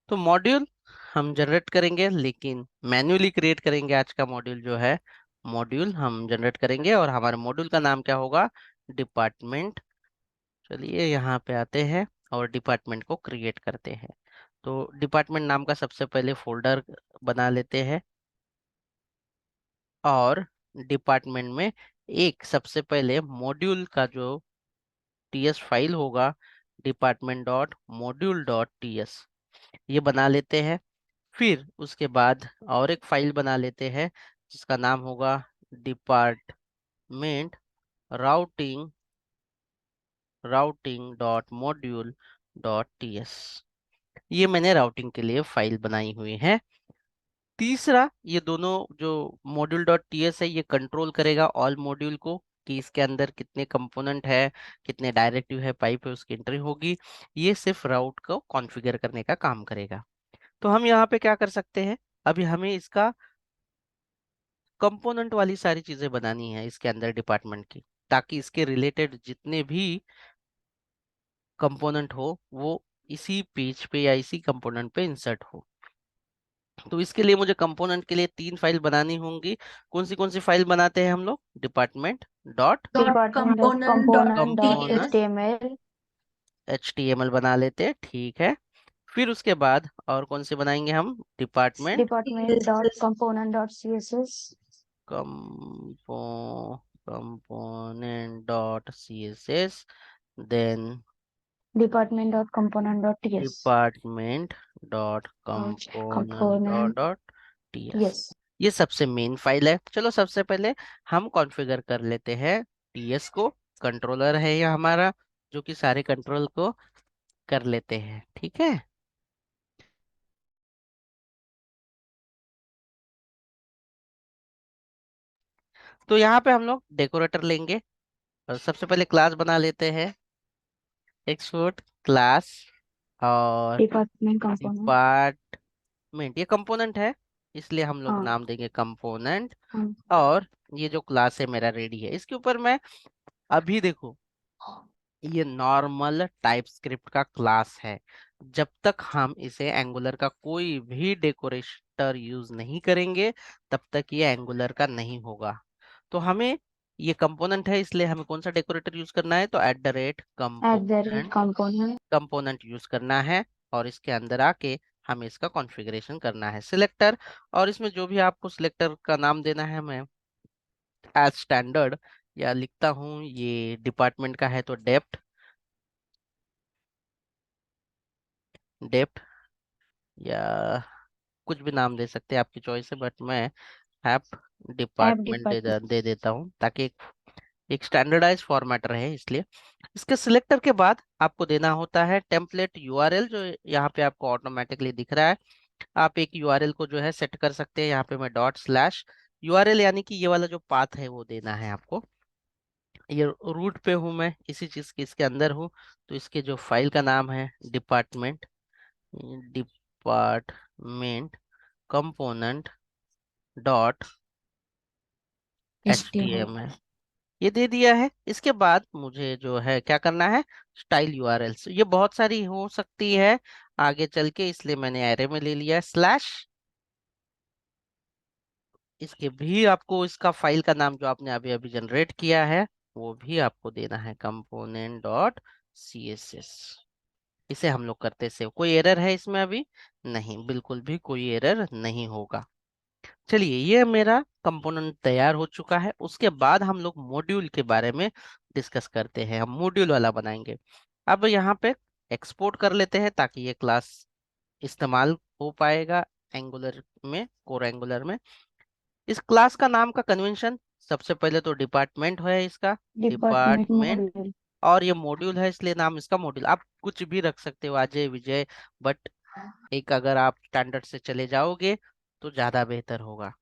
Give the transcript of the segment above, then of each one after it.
तो मॉड्यूल हम जनरेट करेंगे, लेकिन मैन्युअली क्रिएट करेंगे। आज का मॉड्यूल जो है, मॉड्यूल हम जनरेट करेंगे और हमारे मॉड्यूल का नाम क्या होगा? डिपार्टमेंट। चलिए यहाँ पे आते हैं और डिपार्टमेंट को क्रिएट करते हैं। तो डिपार्टमेंट नाम का सबसे पहले फोल्डर बना लेते हैं और डिपार्टमेंट में एक सबसे पहले मॉड्यूल का जो टीएस फाइल होगा, department dot module dot TS, ये बना लेते हैं। फिर उसके बाद और एक फाइल बना लेते हैं जिसका नाम होगा department routing routing dot module dot TS. ये मैंने राउटिंग के लिए फाइल बनाई हुई है। तीसरा, ये दोनों जो मॉड्यूल डॉट टीएस है, ये कंट्रोल करेगा ऑल मॉड्यूल को कि इसके अंदर कितने कंपोनेंट है, कितने डायरेक्टिव है, पाइप है, उसकी एंट्री होगी। ये सिर्फ राउट को कॉन्फ़िगर करने का काम करेगा। तो हम यहाँ पे क्या कर सकते हैं, अभी हमें इसका कंपोनेंट वाली सारी चीजें बनानी है इसके अंदर डिपार्टमेंट की, ताकि इसके रिलेटेड जितने भी कंपोनेंट हो वो इसी पेज पे या इसी कंपोनेंट पे इंसर्ट हो। तो इसके लिए मुझे कंपोनेंट के लिए 3 फाइल बनानी होंगी। कौन सी फाइल बनाते हैं हम लोग? Department dot department dot component dot component HTML. HTML बना लेते हैं, ठीक है। फिर उसके बाद और कौन से बनाएंगे हम? Department department dot component dot CSS. Compo component dot CSS, then department dot component dot TS. Department dot component component dot TS. TS. ये सबसे मेन फाइल है। चलो सबसे पहले हम कॉन्फ़िगर कर लेते हैं टीएस को। कंट्रोलर है ये हमारा, जो कि सारे कंट्रोल को कर लेते हैं, ठीक है। तो यहाँ पे हम लोग डेकोरेटर लेंगे और सबसे पहले क्लास बना लेते हैं, एक्सपोर्ट क्लास। और डिपार्टमेंट कंपोनेंट। डिपार्टमेंट, ये कंपोनेंट है इसलिए हम लोग हाँ नाम देंगे कंपोनेंट। हाँ। और ये जो क्लास है मेरा रेडी है, इसके ऊपर मैं अभी देखो, ये नॉर्मल टाइप स्क्रिप्ट का क्लास है। जब तक हम इसे एंगुलर का कोई भी डेकोरेटर यूज नहीं करेंगे, तब तक ये एंगुलर का नहीं होगा। तो हमें, ये कंपोनेंट है इसलिए हमें कौन सा डेकोरेटर यूज करना है? तो at the rate component. Component use करना है। और इसके अंदर आके हमें इसका कॉन्फ़िगरेशन करना है सिलेक्टर। और इसमें जो भी आपको सिलेक्टर का नाम देना है, मैं एज स्टैंडर्ड या लिखता हूँ, ये डिपार्टमेंट का है तो डेप्थ डेप्थ या कुछ भी नाम दे सकते हैं, आपकी चॉइस है, बट मैं ऐप ऐप डिपार्टमेंट डिपार्टमेंट। दे देता हूँ ताकि एक स्टैंडर्डाइज फॉर्मेट रहे इसलिए। इसके सिलेक्टर के बाद आपको देना होता है टेम्पलेट यूआरएल, जो यहाँ पे आपको ऑटोमेटिकली दिख रहा है। आप एक यूआरएल को जो है सेट कर सकते हैं। यहाँ पे मैं डॉट स्लैश यूआरएल, यानी कि ये वाला जो पाथ है वो देना है आपको। ये रूट पे हूँ मैं, इसी चीज के इसके अंदर हूँ। तो इसके जो फाइल का नाम है department department component dot HTML. HTML, ये दे दिया है। इसके बाद मुझे जो है क्या करना है? स्टाइल यूआरएल्स, ये बहुत सारी हो सकती है आगे चल के, इसलिए मैंने एरे में ले लिया स्लैश। इसके भी आपको इसका फाइल का नाम जो आपने अभी अभी जनरेट किया है वो भी आपको देना है, कंपोनेंट डॉट CSS। इसे हम लोग करते सेव। कोई एरर है इसमें अभी? नहीं, बिल्कुल भी कोई एरर नहीं होगा। चलिए, ये मेरा कंपोनेंट तैयार हो चुका है। उसके बाद हम लोग मॉड्यूल के बारे में डिस्कस करते हैं। हम मॉड्यूल वाला बनाएंगे। अब यहाँ पे एक्सपोर्ट कर लेते हैं ताकि ये क्लास इस्तेमाल हो पाएगा एंगुलर में, कोर एंगुलर में। इस क्लास का नाम का कन्वेंशन, सबसे पहले तो डिपार्टमेंट है इसका, डिपार्टमेंट डिपार्टमेंट। मॉड्यूल। और ये मॉड्यूल है इसलिए नाम इसका मॉड्यूल। आप कुछ भी रख सकते हो, अजय विजय, बट एक अगर आप स्टैंडर्ड से चले जाओगे तो ज्यादा बेहतर होगा।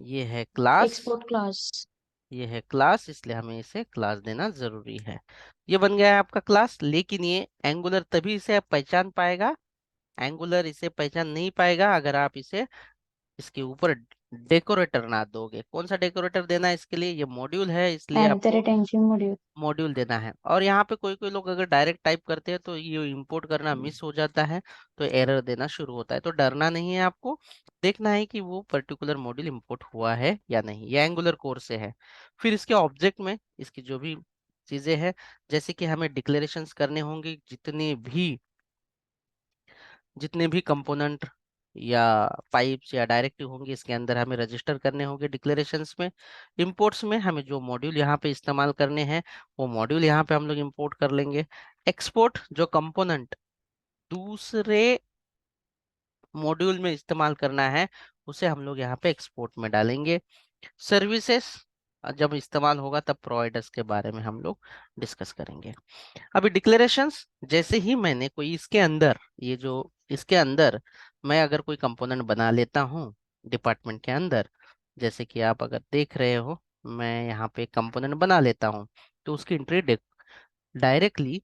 ये है क्लास, एक्सपोर्ट क्लास। ये है क्लास, इसलिए हमें इसे क्लास देना जरूरी है। ये बन गया है आपका क्लास। लेकिन ये एंगुलर तभी इसे पहचान पाएगा, एंगुलर इसे पहचान नहीं पाएगा अगर आप इसे इसके ऊपर डेकोरेटर ना दोगे। कौन सा डेकोरेटर देना है इसके लिए? ये मॉड्यूल है इसलिए एट द आपको रेट एंजिन मॉड्यूल। मॉड्यूल देना है। और यहाँ पे कोई कोई लोग अगर डायरेक्ट टाइप करते हैं तो ये इंपोर्ट करना मिस हो जाता है, तो एरर देना शुरू होता है। तो डरना नहीं है आपको, देखना है कि वो पर्टिकुलर मॉड्यूल इंपोर्ट हुआ है या नहीं। ये एंगुलर कोर से है। फिर इसके ऑब्जेक्ट में इसकी जो भी चीजें हैं, जैसे कि हमें डिक्लेरेशंस करने होंगे, जितने भी कंपोनेंट या पाइप्स या डायरेक्टिव होंगे इसके अंदर हमें रजिस्टर करने होंगे डिक्लेरेशंस में। इंपोर्ट्स में हमें जो मॉड्यूल यहाँ पे इस्तेमाल करने हैं वो मॉड्यूल यहाँ पे हम लोग इंपोर्ट कर लेंगे। एक्सपोर्ट, जो कंपोनेंट दूसरे मॉड्यूल में इस्तेमाल करना है उसे हम लोग यहाँ पे एक्सपोर्ट में डालेंगे। सर्विसेज जब इस्तेमाल होगा तब प्रोवाइडर्स के बारे में हम लोग डिस्कस करेंगे। अभी डिक्लेरेशंस, जैसे ही मैंने कोई इसके अंदर, ये जो इसके अंदर मैं अगर कोई कंपोनेंट बना लेता हूँ डिपार्टमेंट के अंदर, जैसे कि आप अगर देख रहे हो मैं यहाँ पे कंपोनेंट बना लेता हूँ, तो उसकी एंट्री डायरेक्टली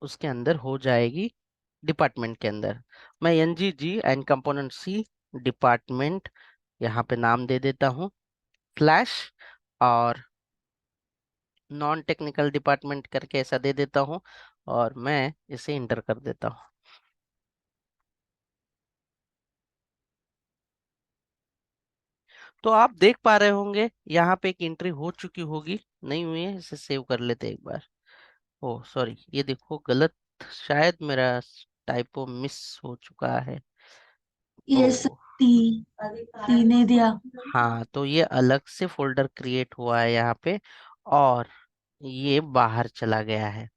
उसके अंदर हो जाएगी डिपार्टमेंट के अंदर। मैं N G G and component C department यहाँ पे नाम दे देता हूँ फ्लैश, और नॉन टेक्निकल डिपार्टमेंट करके ऐसा दे देता हूँ, और मैं इसे इंटर कर देता हूँ। तो आप देख पा रहे होंगे यहाँ पे एक एंट्री हो चुकी होगी, नहीं हुई है, इसे सेव कर लेते हैं एक बार। ओ सॉरी, ये देखो गलत, शायद मेरा टाइपो मिस हो चुका है। ओ ये टी टी ने दिया। हाँ, तो ये अलग से फोल्डर क्रिएट हुआ है यहाँ पे, और ये बाहर चला गया है।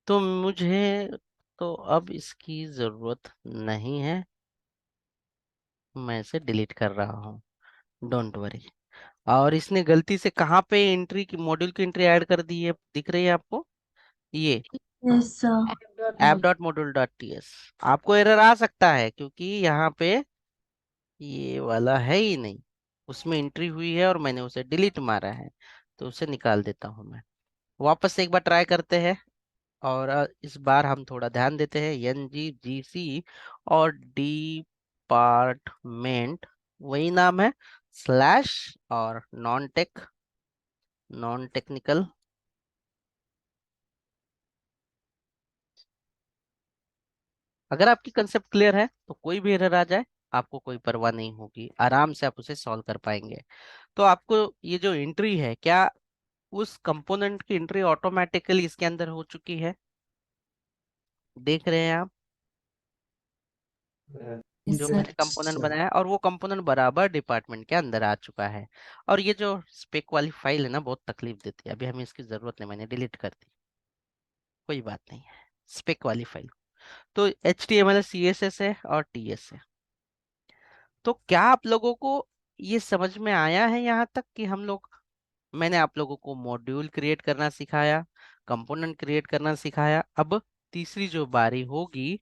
तो मुझे, तो अब इसकी जरूरत नहीं है, मैं इसे डिलीट कर रहा हूँ, डोंट वरी। और इसने गलती से कहाँ पे एंट्री की, मॉड्यूल की एंट्री ऐड कर दी है, दिख रही है आपको? ये yes app dot module dot T S. आपको एरर आ सकता है क्योंकि यहाँ पे ये वाला है ही नहीं, उसमें एंट्री हुई है और मैंने उसे डिलीट मारा है, तो उसे निकाल देता हूँ मैं। वापस से एक बार ट्राई करते हैं, और इस बार हम थोड़ा ध्यान देते हैं। एन जी जी सी और डिपार्टमेंट वही नाम है, स्लैश और नॉन टेक्निकल। अगर आपकी कंसेप्ट क्लियर है तो कोई भी एरर आ जाए आपको कोई परवाह नहीं होगी, आराम से आप उसे सॉल्व कर पाएंगे। तो आपको ये जो एंट्री है, क्या उस कंपोनेंट की एंट्री ऑटोमेटिकली इसके अंदर हो चुकी है? देख रहे हैं आप जो सर। मैंने कंपोनेंट बनाया है, और वो कंपोनेंट बराबर डिपार्टमेंट के अंदर आ चुका है। और ये जो स्पेक वाली फाइल है ना, बहुत तकलीफ देती है, अभी हमें इसकी जरूरत नहीं, मैंने डिलीट कर दी, कोई बात नहीं है। स्पेक वाली फाइल तो H T M L C S S है और टी एस है। तो क्या आप लोगों को ये समझ में आया है यहाँ तक कि हम लोग, मैंने आप लोगों को मॉड्यूल क्रिएट करना सिखाया, कंपोनेंट क्रिएट करना सिखाया। अब तीसरी जो बारी होगी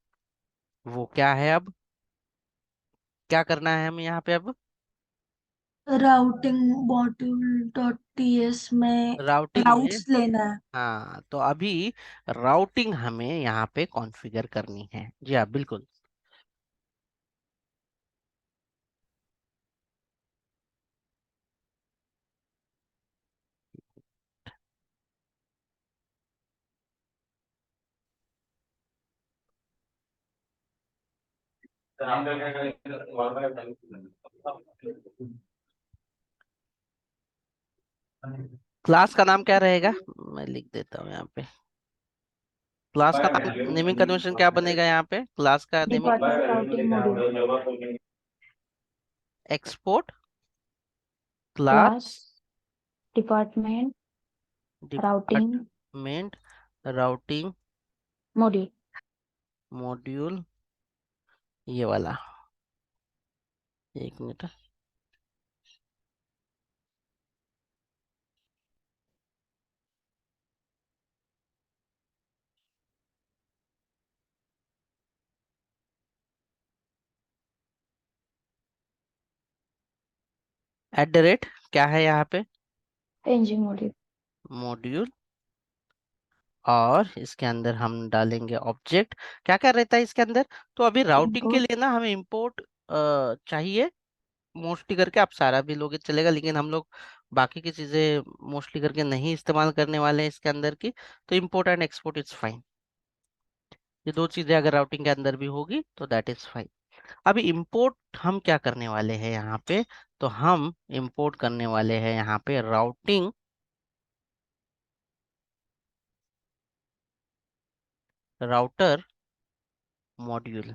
वो क्या है? अब क्या करना है हमें यहाँ पे? अब राउटिंग मॉड्यूल डॉट टीएस में राउटिंग में, राउट्स लेना है। हाँ तो अभी राउटिंग हमें यहाँ पे कॉन्फ़िगर करनी है। जी हाँ, बिल्कुल। क्लास का नाम क्या रहेगा? मैं लिख देता हूँ यहाँ पे। क्लास का नाम, नेमिंग कन्वेंशन क्या बनेगा यहाँ पे? क्लास का naming, department routing module. Export class class department routing department routing module. Module, ये वाला। एक मिनट, एट द रेट क्या है यहाँ पे? Engine module. मॉड्यूल, और इसके अंदर हम डालेंगे ऑब्जेक्ट। क्या क्या रहता है इसके अंदर? तो अभी राउटिंग के इम्पोर्ट लिए ना हमें इंपोर्ट चाहिए, मोस्टली करके आप सारा भी लोगे चलेगा, लेकिन हम लोग बाकी की चीजें मोस्टली करके नहीं इस्तेमाल करने वाले हैं इसके अंदर की। तो import and export is fine. ये दो चीजें अगर राउटिंग के अंदर भी होगी तो दैट इज फाइन। अभी इंपोर्ट हम क्या करने वाले हैं यहाँ पे? तो हम इंपोर्ट करने वाले हैं यहाँ पे राउटिंग राउटर मॉड्यूल।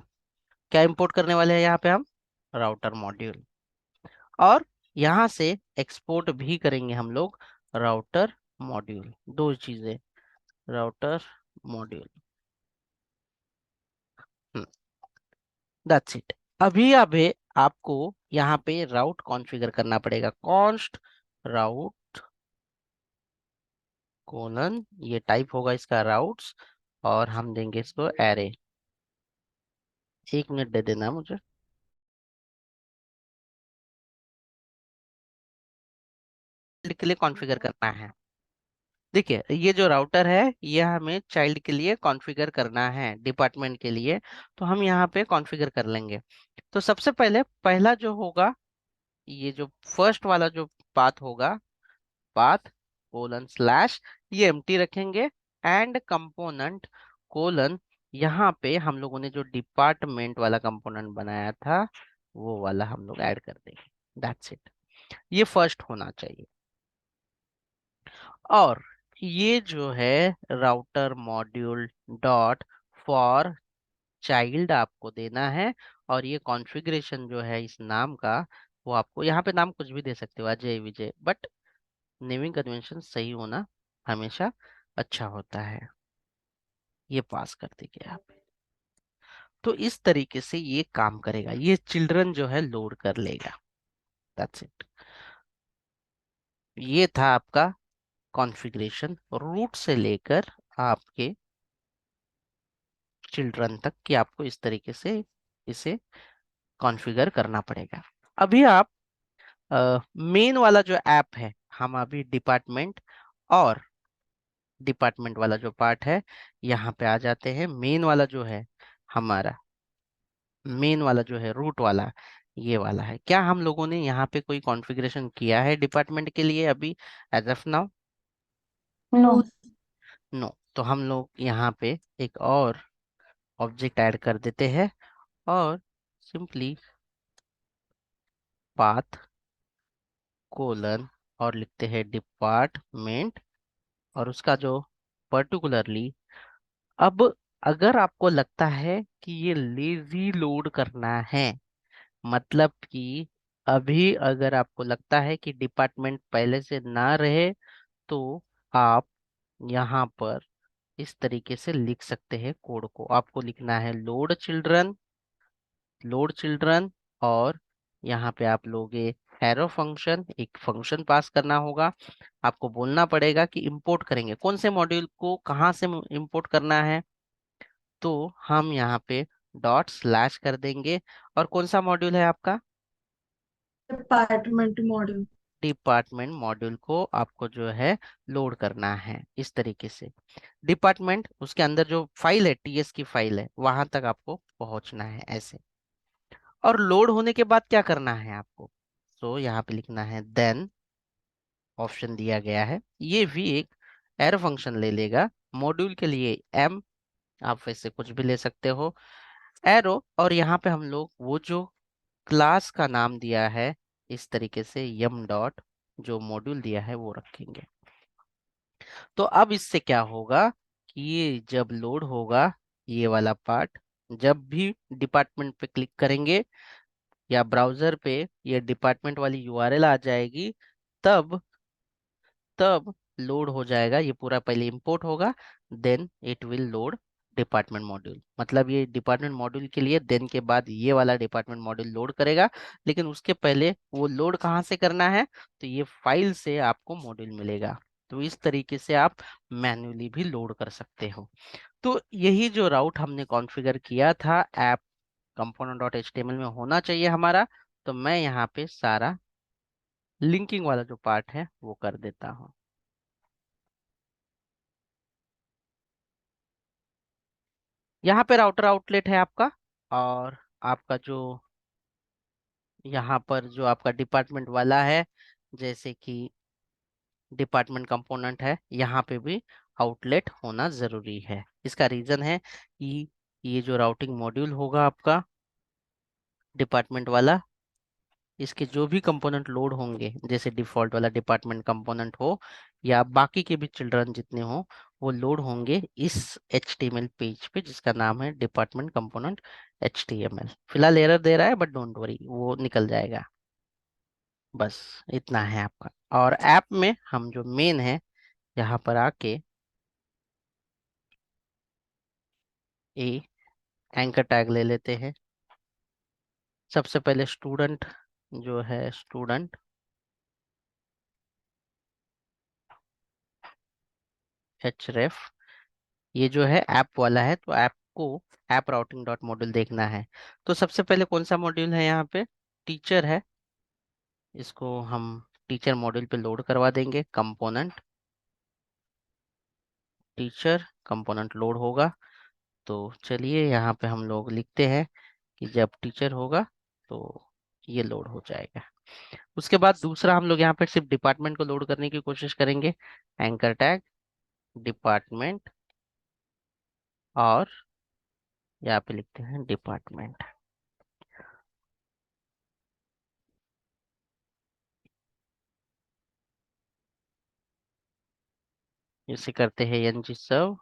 क्या इंपोर्ट करने वाले हैं यहाँ पे हम? Router module. और यहाँ से एक्सपोर्ट भी करेंगे हम लोग राउटर मॉड्यूल। दो चीजें, राउटर मॉड्यूल। That's it. अभी अभी आपको यहाँ पे राउट कॉन्फ़िगर करना पड़ेगा। कॉन्स्ट राउट कोलन, ये टाइप होगा इसका राउट्स, और हम देंगे इसको एरे। 1 मिनट दे देना मुझे। के लिए कॉन्फ़िगर करना है। देखिए ये जो राउटर है ये हमें चाइल्ड के लिए कॉन्फ़िगर करना है, डिपार्टमेंट के लिए। तो हम यहाँ पे कॉन्फ़िगर कर लेंगे। तो सबसे पहले पहला जो होगा, ये जो फर्स्ट वाला जो पाथ होगा, पाथ कोलन स्लैश, ये एम्प्टी रखेंगे। एंड कंपोनेंट कोलन, यहाँ पे हम लोगों ने जो डिपार्टमेंट वाला कंपोनेंट बनाया था वो वाला हम लोग ऐड कर देंगे। That's it. ये फर्स्ट होना चाहिए। और ये जो है router module dot for child आपको देना है। और ये कॉन्फ़िगरेशन जो है इस नाम का, वो आपको यहाँ पे नाम कुछ भी दे सकते हो, Ajay Vijay, but naming convention सही होना हमेशा अच्छा होता है। ये पास कर दीजिए आप। तो इस तरीके से ये काम करेगा, ये चिल्ड्रन जो है लोड कर लेगा। That's it. ये था आपका कॉन्फ़िगरेशन रूट से लेकर आपके चिल्ड्रन तक, कि आपको इस तरीके से इसे कॉन्फ़िगर करना पड़ेगा। अभी आप मेन वाला जो ऐप है, हम अभी डिपार्टमेंट और डिपार्टमेंट वाला जो पार्ट है यहाँ पे आ जाते हैं। मेन वाला जो है हमारा, मेन वाला जो है रूट वाला, ये वाला है। क्या हम लोगों ने यहाँ पे कोई कॉन्फ़िगरेशन किया है डिपार्टमेंट के लिए अभी, as of now? No. No. तो हम लोग यहाँ पे एक और ऑब्जेक्ट ऐड कर देते हैं, और सिंपली पाथ कोलन, और लिखते हैं डिपार्टमेंट, और उसका जो पर्टिकुलरली, अब अगर आपको लगता है कि ये लेजी लोड करना है, मतलब कि अभी अगर आपको लगता है कि डिपार्टमेंट पहले से ना रहे, तो आप यहाँ पर इस तरीके से लिख सकते हैं कोड को। आपको लिखना है लोड चिल्ड्रन, लोड चिल्ड्रन, और यहाँ पे आप लोगे एरो फंक्शन, एक फंक्शन पास करना होगा। आपको बोलना पड़ेगा कि इंपोर्ट करेंगे कौन से मॉड्यूल को, कहाँ से इंपोर्ट करना है। तो हम यहाँ पे डॉट स्लैश कर देंगे। और कौन सा मॉड्यूल है आपका? Department module. डिपार्टमेंट मॉड्यूल को आपको जो है लोड करना है इस तरीके से। डिपार्टमेंट, उसके अंदर जो फाइल है, टीएस की फाइल है, वहां तक आपको पहुंचना है ऐसे। और लोड होने के बाद क्या करना है आपको? तो यहाँ पे लिखना है देन, ऑप्शन दिया गया है, ये भी एक एरो फंक्शन ले लेगा। मॉड्यूल के लिए एम, आप वैसे कुछ भी ले सकते हो, एरो। और यहाँ पे हम लोग वो जो क्लास का नाम दिया है इस तरीके से यम डॉट, जो मॉड्यूल दिया है वो रखेंगे। तो अब इससे क्या होगा कि ये जब लोड होगा, ये वाला पार्ट, जब भी डिपार्टमेंट पे क्लिक करेंगे या ब्राउजर पे ये डिपार्टमेंट वाली यूआरएल आ जाएगी, तब तब लोड हो जाएगा। ये पूरा पहले इंपोर्ट होगा, then it will load department module. मतलब ये डिपार्टमेंट मॉड्यूल के लिए देन के बाद ये वाला डिपार्टमेंट मॉड्यूल लोड करेगा। लेकिन उसके पहले वो लोड कहाँ से करना है? तो ये फाइल से आपको मॉड्यूल मिलेगा। तो इस तरीके से आप मैन्युअली भी लोड कर सकते हो। तो यही जो राउट हमने कॉन्फ़िगर किया था ऐप कंपोनेंट डॉट एचटीएमएल में होना चाहिए हमारा। तो मैं यहाँ पे सारा लिंकिंग वाला जो पार्ट है वो कर देता हूँ। यहाँ पे राउटर आउटलेट है आपका, और आपका जो यहाँ पर जो आपका डिपार्टमेंट वाला है, जैसे कि डिपार्टमेंट कंपोनेंट है, यहाँ पे भी आउटलेट होना जरूरी है। इसका रीजन है कि ये जो राउटिंग मॉड्यूल होगा आपका डिपार्टमेंट वाला, इसके जो भी कंपोनेंट लोड होंगे, जैसे डिफॉल्ट वाला डिपार्टमेंट कंपोनेंट हो या बाकी के भी चिल्ड्रन जितने हो, वो लोड होंगे इस HTML पेज पे जिसका नाम है डिपार्टमेंट कंपोनेंट HTML। फिलहाल एरर दे रहा है बट डोंट वरी, वो निकल जाएगा। बस इतना है आपका। और ऐप में हम जो मेन है, यहाँ पर आके ए एंकर टैग ले लेते हैं। सबसे पहले स्टूडेंट जो है, स्टूडेंट href, ये जो है ऐप वाला है, तो ऐप को ऐप राउटिंग डॉट मॉड्यूल देखना है। तो सबसे पहले कौन सा मॉड्यूल है यहाँ पे, टीचर है। इसको हम टीचर मॉड्यूल पे लोड करवा देंगे। कंपोनेंट टीचर कंपोनेंट लोड होगा, तो चलिए यहाँ पे हम लोग लिखते हैं कि जब टीचर होगा तो ये लोड हो जाएगा। उसके बाद दूसरा हम लोग यहाँ पे सिर्फ डिपार्टमेंट को लोड करने की कोशिश करेंगे। एंकर टैग डिपार्टमेंट, और यहाँ पे लिखते हैं डिपार्टमेंट। इसे करते हैं ng सर्व,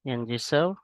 ng सर्व